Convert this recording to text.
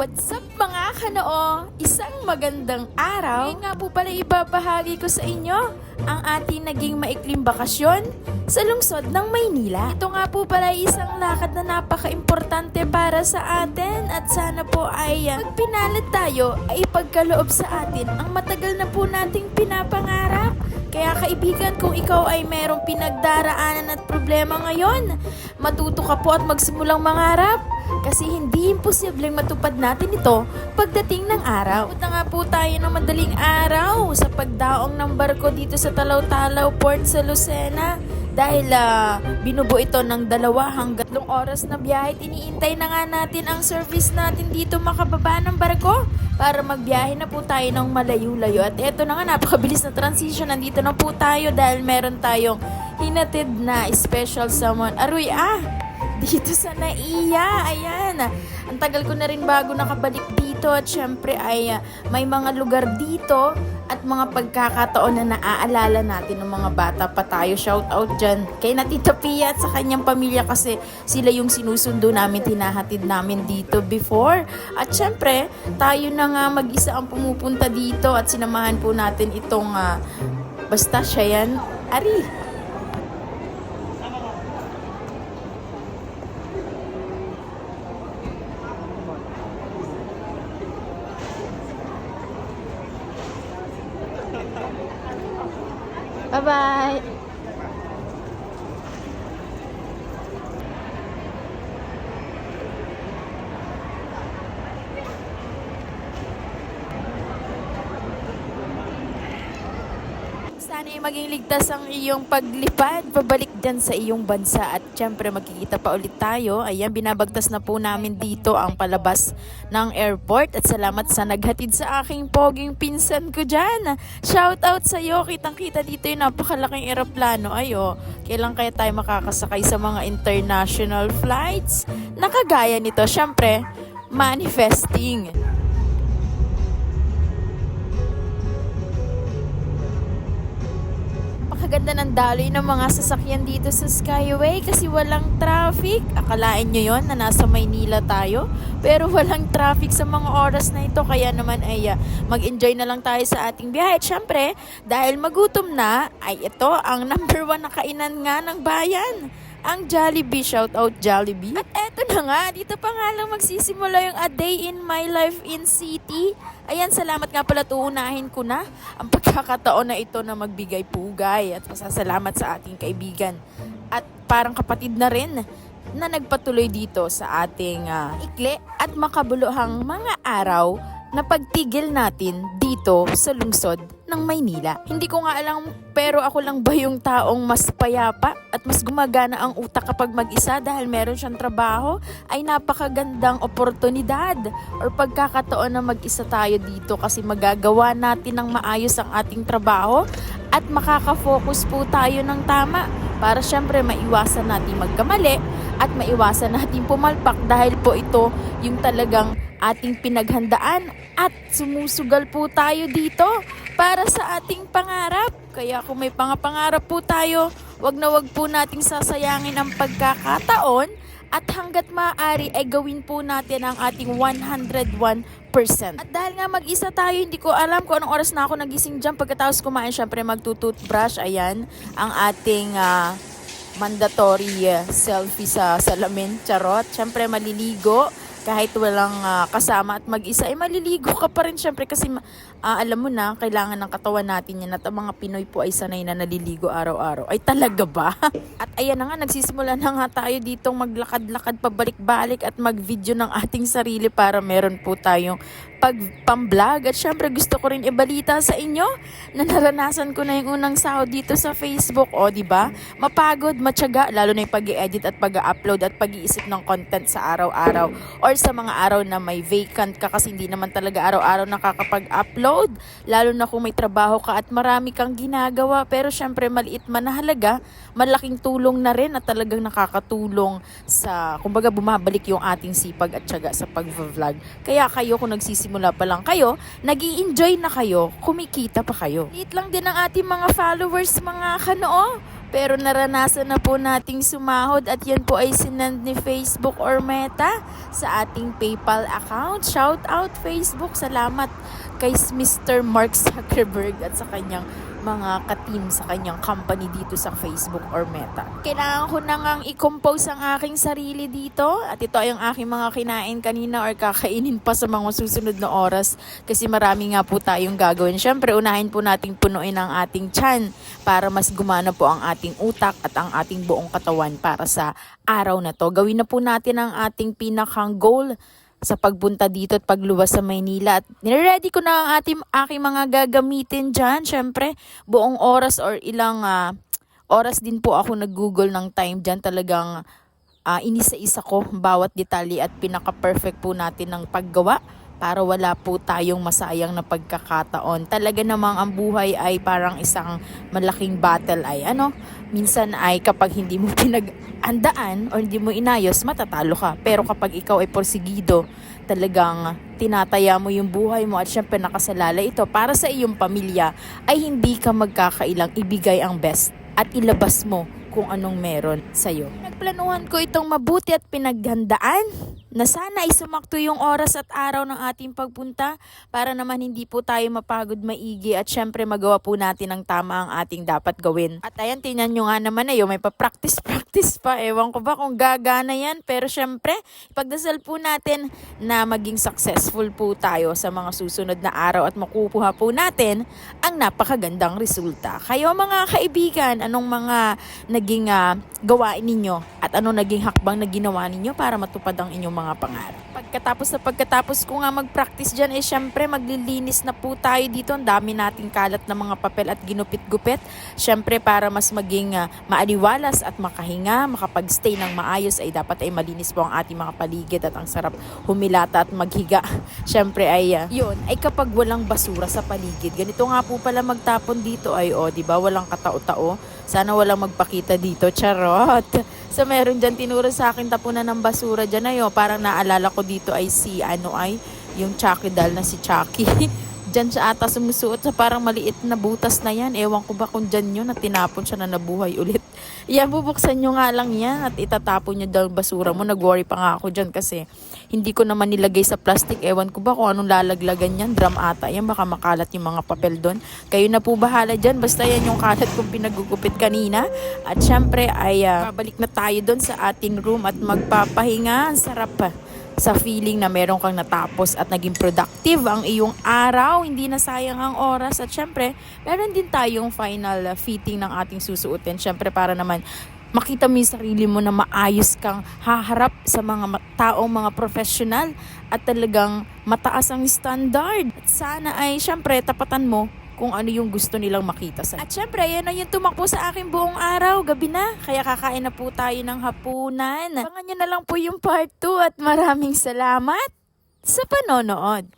What's up mga kanoo? Isang magandang araw. Ngayon nga po pala ibabahagi ko sa inyo ang ating naging maikling bakasyon sa lungsod ng Maynila. Ito nga po pala isang lakad na napaka-importante para sa atin at sana po ay pag pinalit tayo ay ipagkaloob sa atin ang matagal na po nating pinapangarap. Kaya kaibigan, kung ikaw ay merong pinagdaraanan at problema ngayon, matuto ka po at magsimulang mangarap. Kasi hindi imposibleng matupad natin ito pagdating ng araw. Punta nga po tayo ng madaling araw sa pagdaong ng barko dito sa Talaw-Talaw Port sa Lucena. Dahil binubo ito ng 2 hanggang 3 oras na biyahe. Iniintay na nga natin ang service natin dito makababa ng barko para magbiyahe na po tayo ng malayo-layo. At eto na nga, napakabilis na transition. Nandito na po tayo dahil meron tayong hinatid na special summon. Aroy dito sa Naiya, ayan. Ang tagal ko na rin bago nakabalik dito at syempre ay may mga lugar dito at mga pagkakataon na naaalala natin ng mga bata pa tayo. Shout out dyan kay na Tita Pia at sa kanyang pamilya kasi sila yung sinusundo namin, tinahatid namin dito before. At syempre, tayo na nga mag-isa ang pumupunta dito at sinamahan po natin itong basta siya yan. Ari! Bye-bye! Sana ay maging ligtas ang iyong paglipad, pabalik dyan sa iyong bansa at syempre magkikita pa ulit tayo. Ayan, binabagtas na po namin dito ang palabas ng airport at salamat sa naghatid sa aking poging pinsan ko dyan. Shout out sa iyo, kitang-kita dito yung napakalaking eroplano. Ayo, kailan kaya tayo makakasakay sa mga international flights? Nakagaya nito, syempre, manifesting. Ganda ng daloy ng mga sasakyan dito sa Skyway kasi walang traffic. Akalain nyo yon na nasa Maynila tayo, pero walang traffic sa mga oras na ito. Kaya naman ay mag-enjoy na lang tayo sa ating biyahe. At syempre, dahil magutom na, ay ito ang number 1 na kainan nga ng bayan, ang Jollibee. Shout out Jollibee. At eto na nga, dito pa nga lang magsisimula yung A Day in My Life in City. Ayan, salamat nga pala, tuunahin ko na ang pagkakataon na ito na magbigay pugay at pasasalamat sa ating kaibigan at parang kapatid na rin na nagpatuloy dito sa ating ikli at makabuluhang mga araw na pagtigil natin dito sa lungsod ng Maynila. Hindi ko nga alam, pero ako lang ba yung taong mas payapa at mas gumagana ang utak kapag mag-isa dahil meron siyang trabaho? Ay napakagandang oportunidad or pagkakataon na mag-isa tayo dito kasi magagawa natin ng maayos ang ating trabaho at makaka-focus po tayo ng tama para syempre maiwasan natin magkamali at maiwasan natin pumalpak dahil po ito yung talagang ating pinaghandaan at sumusugal po tayo dito para sa ating pangarap. Kaya kung may pangarap po tayo, wag na wag po nating sasayangin ang pagkakataon at hanggat maaari ay gawin po natin ang ating 101%. At dahil nga mag-isa tayo, hindi ko alam kung anong oras na ako nagising dyan. Pagkatapos kumain, syempre magtutoothbrush. Ayan, ang ating mandatory selfie sa salamin. Charot. Syempre maliligo. Kahit walang kasama at mag-isa, ay maliligo ka pa rin syempre kasi alam mo na, kailangan ng katawan natin yan at ang mga Pinoy po ay sanay na naliligo araw-araw. Ay talaga ba? At ayan na nga, nagsisimula na nga tayo ditong maglakad-lakad pabalik-balik at mag-video ng ating sarili para meron po tayong pag-pamblog. At syempre gusto ko rin ibalita sa inyo na naranasan ko na yung unang sahod dito sa Facebook. O diba? Mapagod, matyaga, lalo na yung pag-i-edit at pag-upload at pag-iisip ng content sa araw-araw or sa mga araw na may vacant ka kasi hindi naman talaga araw-araw nakakapag-upload, lalo na kung may trabaho ka at marami kang ginagawa. Pero syempre maliit man na halaga, malaking tulong na rin at talagang nakakatulong sa, kumbaga bumabalik yung ating sipag at tiyaga sa pag-vlog. Kaya kayo kung nagsisimula pa lang kayo, nag-i-enjoy na kayo, kumikita pa kayo. Liit lang din ang ating mga followers mga kanoo. Pero naranasan na po nating sumahod at yan po ay sinend ni Facebook or Meta sa ating PayPal account. Shout out Facebook, salamat kay Mr. Mark Zuckerberg at sa kanyang mga ka-team sa kanyang company dito sa Facebook or Meta. Kailangan ko na ngang i-compose ang aking sarili dito at ito ay ang aking mga kinain kanina or kakainin pa sa mga susunod na oras kasi marami nga po tayong gagawin. Siyempre, unahin po nating punuin ang ating tiyan para mas gumana po ang ating utak at ang ating buong katawan para sa araw na to. Gawin na po natin ang ating pinakang goal sa pagpunta dito at pagluwas sa Maynila. At niready ko na ang aking mga gagamitin dyan. Siyempre, buong oras or ilang oras din po ako nag-google ng time dyan. Talagang inisa-isa ko bawat detalye at pinaka-perfect po natin ng paggawa para wala po tayong masayang na pagkakataon. Talaga namang ang buhay ay parang isang malaking battle ay minsan ay kapag hindi mo pinag-andaan o hindi mo inayos, matatalo ka. Pero kapag ikaw ay porsigido, talagang tinataya mo yung buhay mo at syempre nakasalalay ito para sa iyong pamilya, ay hindi ka magkakailang ibigay ang best at ilabas mo kung anong meron sa'yo. Nagplanuhan ko itong mabuti at pinaghandaan na sana ay sumakto yung oras at araw ng ating pagpunta para naman hindi po tayo mapagod maigi at syempre magawa po natin ang tama ang ating dapat gawin. At ayan, tingnan nyo nga naman may pa-practice pa. Ewan ko ba kung gagana yan, pero syempre, ipagdasal po natin na maging successful po tayo sa mga susunod na araw at makukuha po natin ang napakagandang resulta. Kayo mga kaibigan, anong mga naging gawain ninyo at ano naging hakbang na ginawa ninyo para matupad ang inyong mga pangarap. Pagkatapos ko nga mag-practice dyan, syempre maglilinis na po tayo dito. Ang dami nating kalat na mga papel at ginupit-gupit. Syempre para mas maging maaliwalas at makahinga, makapag-stay ng maayos ay dapat ay malinis po ang ating mga paligid at ang sarap humilata at maghiga. Syempre ay yun, ay kapag walang basura sa paligid. Ganito nga po pala magtapon dito ay diba, walang katao-tao. Sana walang magpakita dito, charot. So meron dyan tinuro sa akin tapunan ng basura dyan parang naalala ko dito ay yung Chucky doll na si Chucky. Dyan siya ata sumusuot sa parang maliit na butas na yan. Ewan ko ba kung dyan yun at tinapon siya na nabuhay ulit. Yan, bubuksan nyo nga lang yan at itatapon nyo daw basura mo. Nag-worry pa nga ako dyan kasi hindi ko naman nilagay sa plastic. Ewan ko ba kung anong lalaglagan yan. Drum ata yan, baka makalat yung mga papel doon. Kayo na po bahala dyan. Basta yan yung kalat kong pinagugupit kanina. At syempre ay babalik na tayo doon sa ating room at magpapahinga. Ang sarap pa sa feeling na meron kang natapos at naging productive ang iyong araw, hindi na sayang ang oras at syempre, meron din tayong final fitting ng ating susuotin. Syempre para naman makita mo yung sarili mo na maayos kang haharap sa mga taong mga professional at talagang mataas ang standard. At sana ay syempre tapatan mo kung ano yung gusto nilang makita sa. At syempre, yan na yung tumakbo sa aking buong araw. Gabi na, kaya kakain na po tayo ng hapunan. Abangan nyo na lang po yung part 2 at maraming salamat sa panonood.